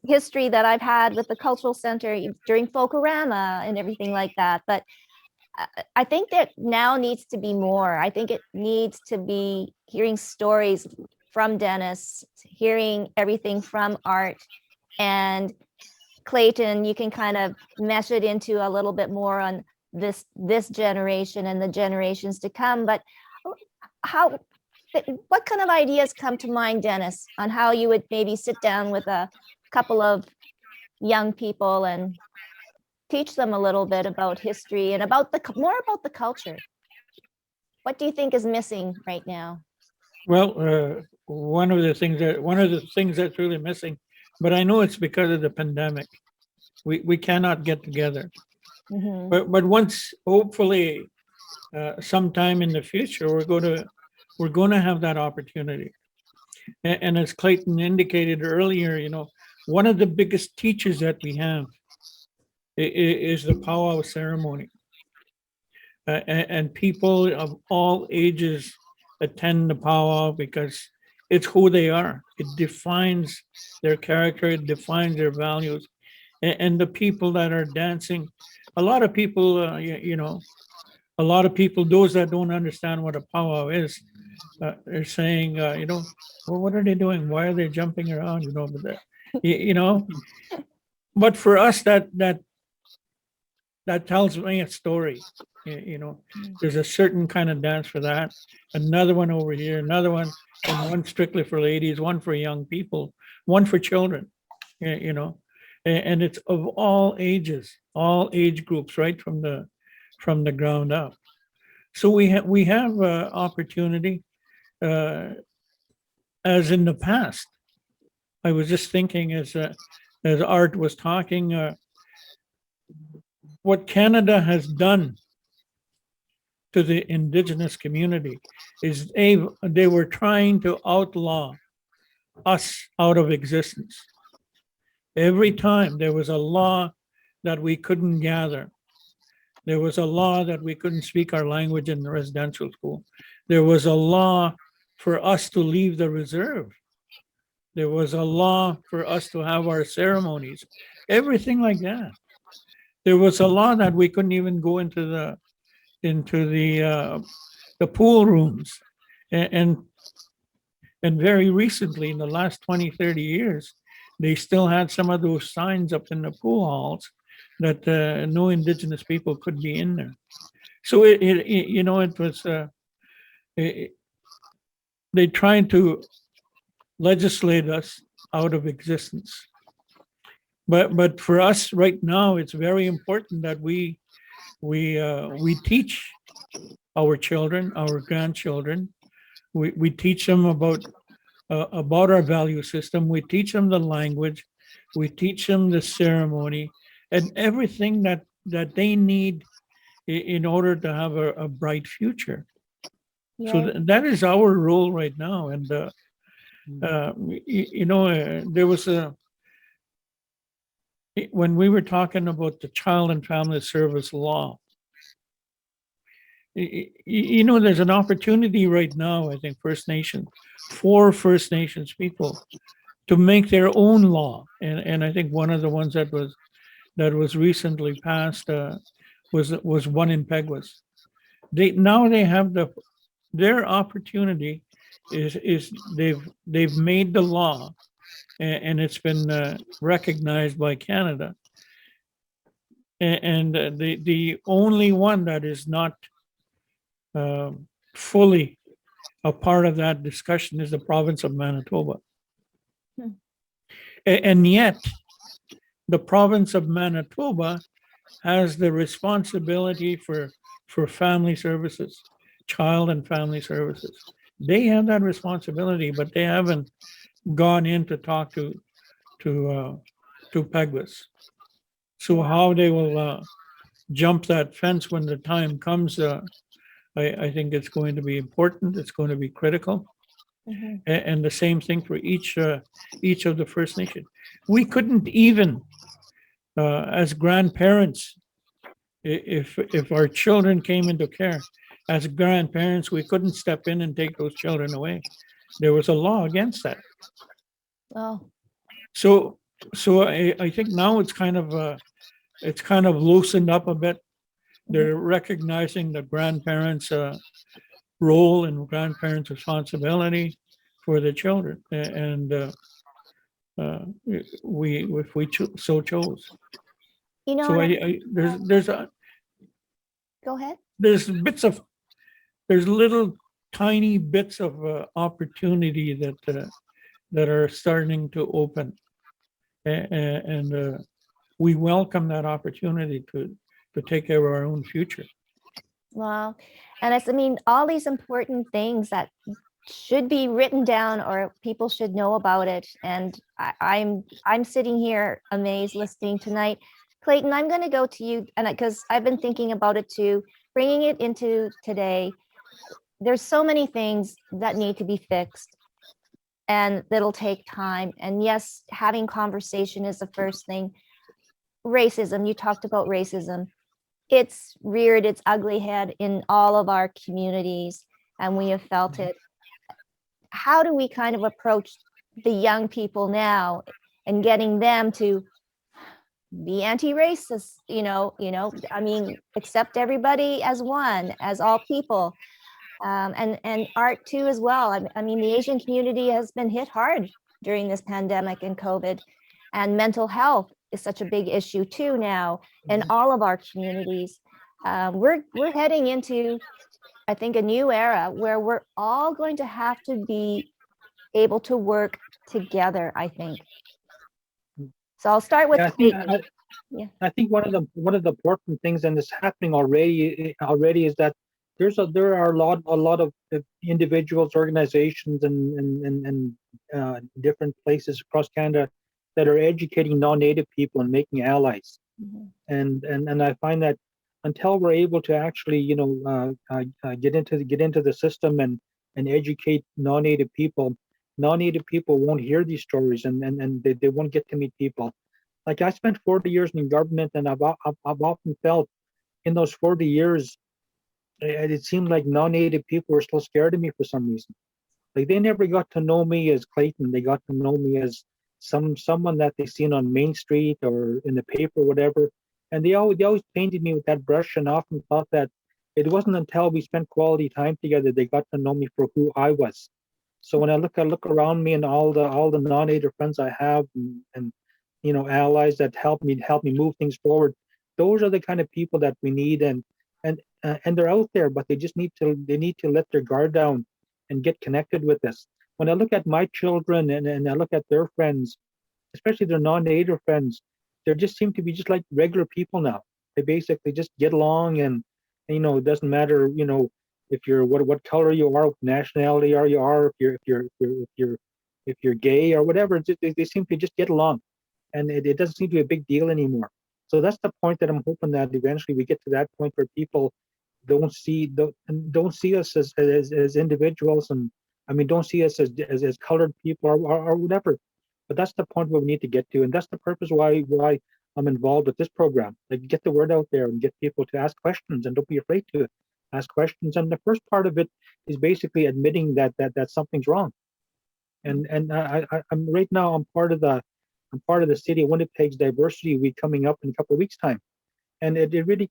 history that I've had with the cultural center during Folkorama and everything like that. But I think that now needs to be more. I think it needs to be hearing stories from Dennis, hearing everything from Art, and Clayton. You can kind of mesh it into a little bit more on this generation and the generations to come. But what kind of ideas come to mind, Dennis, on how you would maybe sit down with a couple of young people and teach them a little bit about history and more about the culture? What do you think is missing right now? Well, one of the things that's really missing, but I know it's because of the pandemic. We cannot get together. Mm-hmm. But once, hopefully, sometime in the future, we're going to have that opportunity. And as Clayton indicated earlier, one of the biggest teachers that we have is the Powwow Ceremony. And people of all ages attend the powwow because it's who they are. It defines their character, it defines their values. And the people that are dancing, a lot of people, those that don't understand what a powwow is, are saying, well, what are they doing? Why are they jumping around? But for us, that tells me a story. There's a certain kind of dance for that, another one over here, another one, and one strictly for ladies, one for young people, one for children, and it's of all ages, all age groups, right from the ground up. So we have opportunity, as in the past. I was just thinking as Art was talking, what Canada has done to the Indigenous community is they were trying to outlaw us out of existence. Every time there was a law that we couldn't gather, there was a law that we couldn't speak our language in the residential school. There was a law for us to leave the reserve. There was a law for us to have our ceremonies, everything like that. There was a law that we couldn't even go into the pool rooms. And very recently, in the last 20, 30 years, they still had some of those signs up in the pool halls that no Indigenous people could be in there. So it was, they tried to legislate us out of existence. But for us right now, it's very important that we teach our children, our grandchildren. We teach them about our value system. We teach them the language. We teach them the ceremony and everything that they need in order to have a bright future. So Yeah. that is our role right now. And there was when we were talking about the Child and Family Service Law, there's an opportunity right now, I think, for First Nations people to make their own law. And I think one of the ones that was recently passed was one in Peguis. They have their opportunity is they've made the law, and it's been recognized by Canada. And the only one that is not fully a part of that discussion is the province of Manitoba. Hmm. And yet, the province of Manitoba has the responsibility for family services, child and family services. They have that responsibility, but they haven't gone in to talk to Peguis. So how they will jump that fence when the time comes, I think it's going to be important. It's going to be critical. Mhm. And the same thing for each of the First Nation. We couldn't even, as grandparents, if our children came into care, as grandparents, we couldn't step in and take those children away. There was a law against that. Oh, So I think now it's kind of loosened up a bit. They're recognizing the grandparents' role and grandparents' responsibility for the children, and if we so chose. So go ahead. there's little tiny bits of opportunity that are starting to open, and we welcome that opportunity to take care of our own future. Wow. And all these important things that should be written down or people should know about it. And I'm sitting here amazed listening tonight. Clayton, I'm going to go to you, and because I've been thinking about it too, bringing it into today. There's so many things that need to be fixed and that'll take time. And yes, having conversation is the first thing. Racism, you talked about racism. It's reared its ugly head in all of our communities, and we have felt it. How do we kind of approach the young people now and getting them to be anti-racist, accept everybody as one, as all people, and art too as well. The Asian community has been hit hard during this pandemic and COVID, and mental health is such a big issue too now in all of our communities. We're heading into, I think, a new era where we're all going to have to be able to work together, I think. So I'll start with I think one of the important things, and it's happening already is that there are a lot of individuals, organizations, and different places across Canada that are educating non-Native people and making allies. Mhm. And I find that until we're able to actually get into the system and educate non-Native people, non-native people won't hear these stories, and they won't get to meet people. Like I spent 40 years in government, and I've often felt in those 40 years, it seemed like non-native people were still scared of me for some reason. Like they never got to know me as Clayton. They got to know me as someone that they seen on Main Street or in the paper, or whatever. And they always painted me with that brush, and often thought that it wasn't until we spent quality time together they got to know me for who I was. So when I look around me and all the non-native friends I have, and allies that help me move things forward, those are the kind of people that we need, and they're out there, but they need to let their guard down and get connected with us. When I look at my children, and I look at their friends, especially their non-native friends, they just seem to be just like regular people now. They basically just get along, and it doesn't matter, if you're what color you are, what nationality you are, if you're gay or whatever. They seem to just get along, and it doesn't seem to be a big deal anymore. So that's the point that I'm hoping that eventually we get to that point where people don't see us as individuals, and I mean don't see us as colored people, or whatever. But that's the point where we need to get to, and that's the purpose why I'm involved with this program. Like, get the word out there and get people to ask questions, and don't be afraid to ask questions. And the first part of it is basically admitting that something's wrong. And I'm right now, I'm part of the city of Winnipeg's Diversity Week coming up in a couple of weeks' time. And it really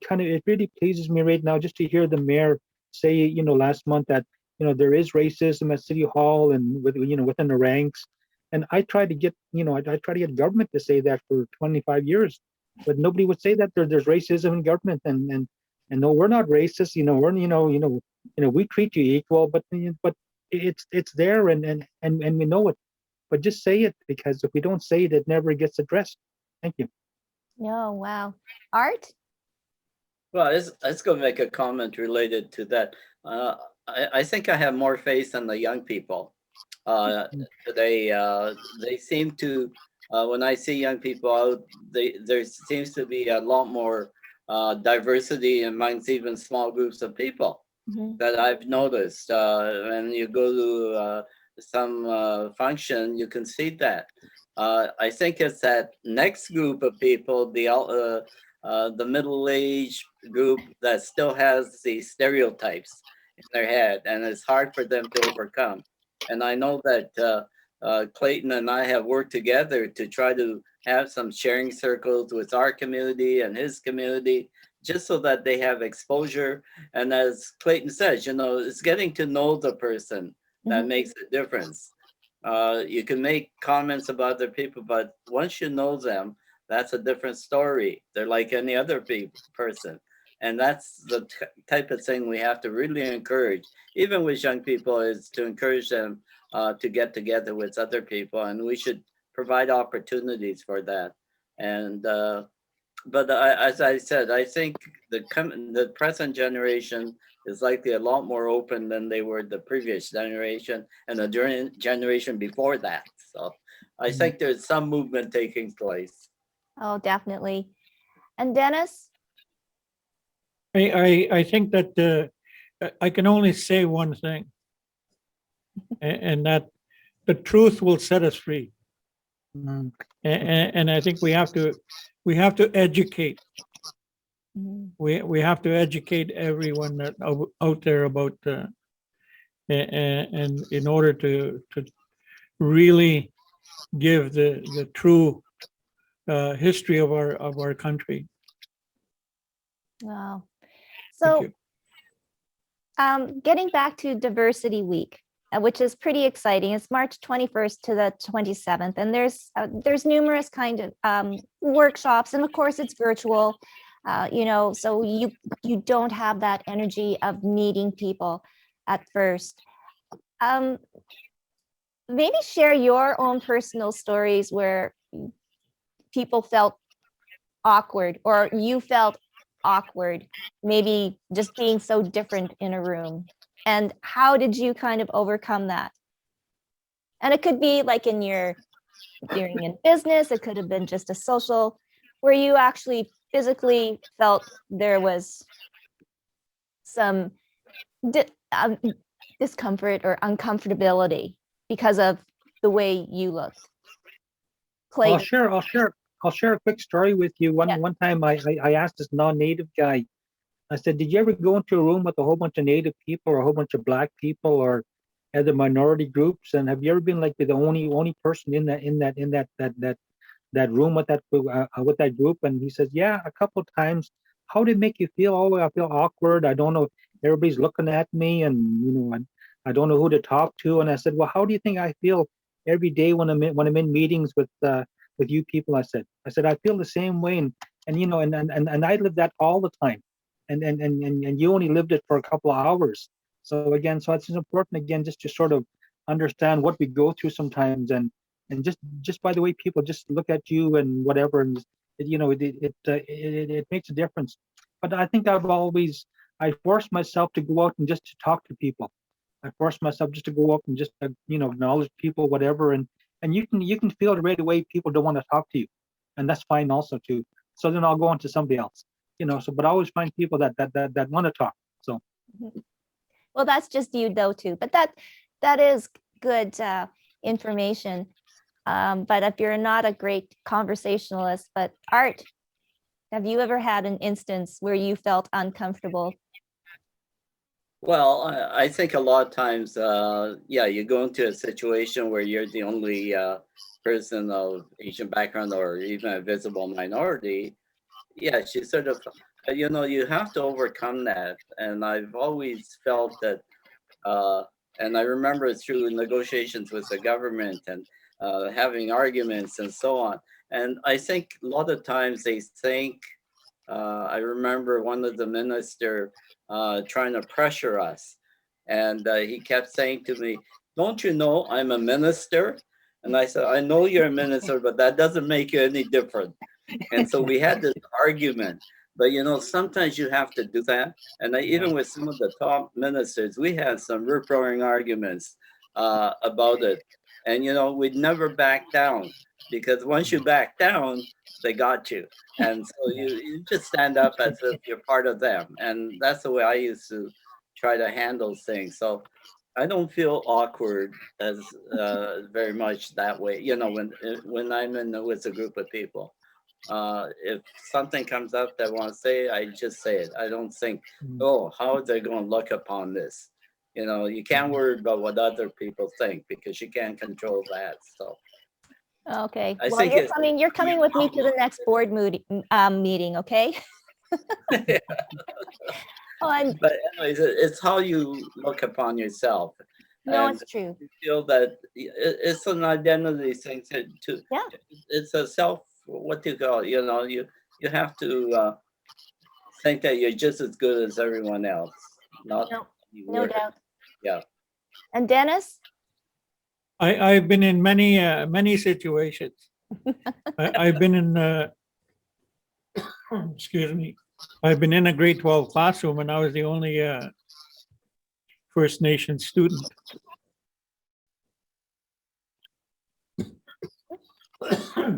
pleases me right now just to hear the mayor say, last month, that there is racism at City Hall and within the ranks. And I tried to get government to say that for 25 years, but nobody would say that there's racism in government. And no, we're not racist. We treat you equal, but it's there, and we know it. But just say it, because if we don't say it, it never gets addressed. Thank you. Oh, wow. Art? Well, let's go make a comment related to that. I think I have more faith in the young people. They seem to, when I see young people out, there seems to be a lot more diversity amongst even small groups of people that I've noticed. When you go to some function, you can see that. I think it's that next group of people, the middle-aged group that still has these stereotypes in their head, and it's hard for them to overcome. And I know that Clayton and I have worked together to try to have some sharing circles with our community and his community, just so that they have exposure. And as Clayton says, it's getting to know the person that makes a difference. You can make comments about other people, but once you know them, that's a different story. They're like any other person. And that's the type of thing we have to really encourage, even with young people, is to encourage them to get together with other people. And we should provide opportunities for that. And but as I said, I think the present generation is likely a lot more open than they were the previous generation and the generation before that. So I think there's some movement taking place. Oh, definitely. And Dennis? I think that I can only say one thing, and that the truth will set us free. And I think we have to educate. We have to educate everyone that out there about and in order to really give the true history of our country. Wow. Thank So you. getting back to Diversity Week, which is pretty exciting. It's March 21st to the 27th, and there's numerous kind of workshops, and of course it's virtual, so you don't have that energy of meeting people at first. Maybe share your own personal stories where people felt awkward, or you felt awkward, maybe just being so different in a room. And how did you kind of overcome that? And it could be like during in business, it could have been just a social, where you actually physically felt there was some discomfort or uncomfortability because of the way you looked. I'll Clayton. share a quick story with you. Yeah. One time I asked this non-native guy, I said, did you ever go into a room with a whole bunch of native people or a whole bunch of black people or other minority groups? And have you ever been like the only person in that room with that group? And he says, yeah, a couple of times. How did it make you feel? Oh, I feel awkward. I don't know. Everybody's looking at me, and I don't know who to talk to. And I said, well, how do you think I feel every day when I'm in meetings with you people? I said I feel the same way, and I live that all the time, and you only lived it for a couple of hours. So again, it's important again just to sort of understand what we go through sometimes, and just by the way people just look at you and whatever, and it makes a difference. But I think I force myself to go out and just to talk to people. I force myself just to go up and just acknowledge people, whatever, and you can feel it right away. People don't want to talk to you, and that's fine also too. So then I'll go on to somebody else, but I always find people that want to talk. So Well, that's just you though too, but that is good information. But if you're not a great conversationalist, but Art, have you ever had an instance where you felt uncomfortable? Well, I think a lot of times, you go into a situation where you're the only person of Asian background or even a visible minority. Yes, you sort of, you have to overcome that. And I've always felt that, and I remember through negotiations with the government and having arguments and so on. And I think a lot of times they think, I remember one of the minister trying to pressure us. And he kept saying to me, don't you know I'm a minister? And I said, I know you're a minister, but that doesn't make you any different. And so we had this argument. But sometimes you have to do that. And even with some of the top ministers, we had some rip-roaring arguments about it. And we'd never back down, because once you back down, they got you. And so you just stand up as if you're part of them. And that's the way I used to try to handle things. So I don't feel awkward as very much that way, when I'm with a group of people. If something comes up that I want to say, I just say it. I don't think, oh, how are they going to look upon this? You can't worry about what other people think, because you can't control that. So Okay. I Well, think you're coming with me to the next board meeting, okay? But anyways, it's how you look upon yourself. No, And it's true. you feel that it's an identity thing too. Yeah. It's a self, what do you call it? You have to think that you're just as good as everyone else. Not No doubt. Yeah. And Dennis? I've been in many situations. I've been in excuse me. I've been in a grade 12 classroom, and I was the only First Nation student.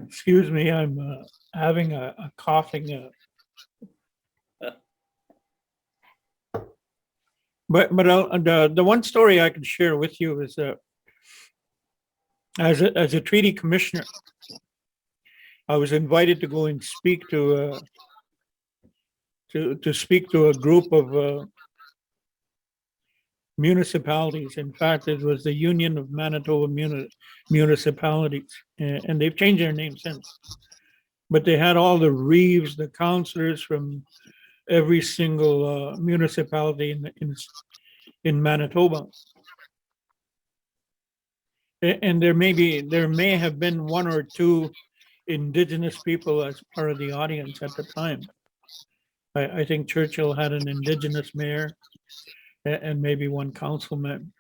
Excuse me, I'm having a coughing. But the one story I can share with you is as a treaty commissioner, I was invited to go and speak to speak to a group of municipalities. In fact, it was the Union of Manitoba Municipalities, and they've changed their name since. But they had all the reeves, the councillors from every single municipality in Manitoba. And there may have been one or two Indigenous people as part of the audience at the time. I think Churchill had an Indigenous mayor and maybe one councilman.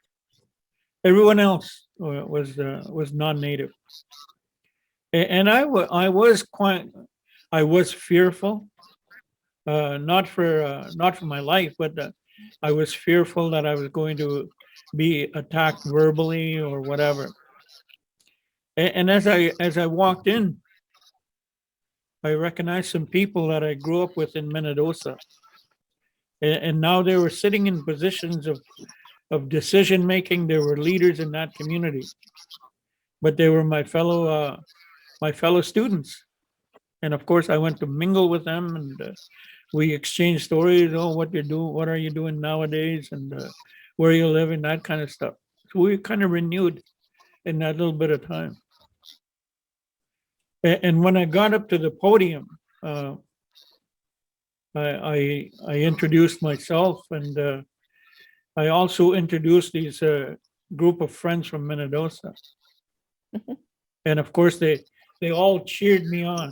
Everyone else was non-native, and I was fearful, not for my life, but I was fearful that I was going to be attacked verbally or whatever. And as I walked in, I recognized some people that I grew up with in Minnedosa. And now they were sitting in positions of decision making. They were leaders in that community. but they were my fellow students. And of course, I went to mingle with them, and we exchanged stories. Oh, what you do? What are you doing nowadays? And where you living? That kind of stuff. So we kind of renewed in that little bit of time. And when I got up to the podium, I introduced myself, and I also introduced these group of friends from Minnedosa. And of course, they all cheered me on,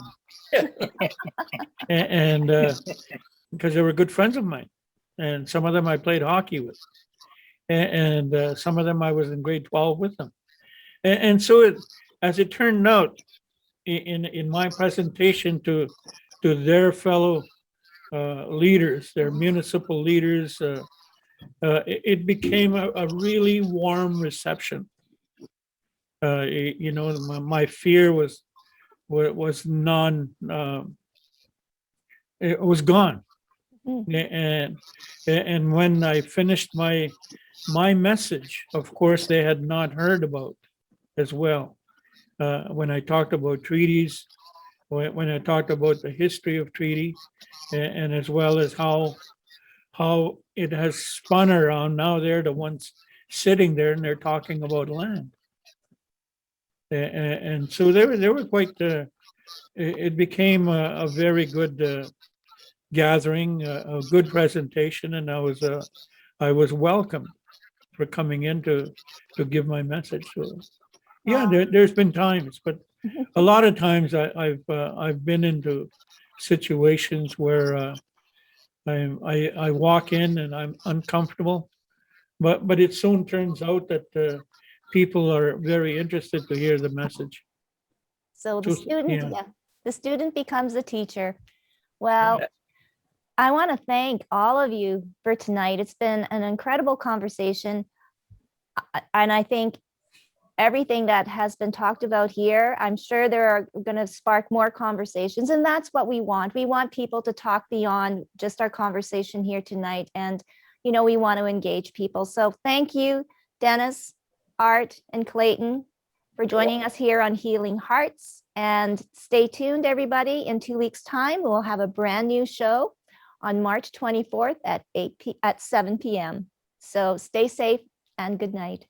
and because they were good friends of mine, and some of them I played hockey with, and some of them I was in grade 12 with them, and so as it turned out, in my presentation to their fellow leaders, their municipal leaders, it became a really warm reception. My fear was it was gone. And when I finished my message, of course, they had not heard about as well. When I talked about treaties, when I talked about the history of treaty, and as well as how it has spun around. Now they're the ones sitting there and they're talking about land. And so they were quite, it became a very good gathering, a good presentation, and I was welcomed for coming in to give my message. So yeah, Wow. there's been times, but a lot of times I've been into situations where I walk in and I'm uncomfortable, but it soon turns out that people are very interested to hear the message. So the So, student, yeah. yeah, the student becomes the teacher. Well, I want to thank all of you for tonight. It's been an incredible conversation. And I think everything that has been talked about here, I'm sure there are going to spark more conversations. And that's what we want. We want people to talk beyond just our conversation here tonight. And, we want to engage people. So thank you, Dennis, Art, and Clayton, for joining us here on Healing Hearts. And stay tuned, everybody. In 2 weeks' time, we'll have a brand new show on March 24th at 7 p.m. So stay safe and good night.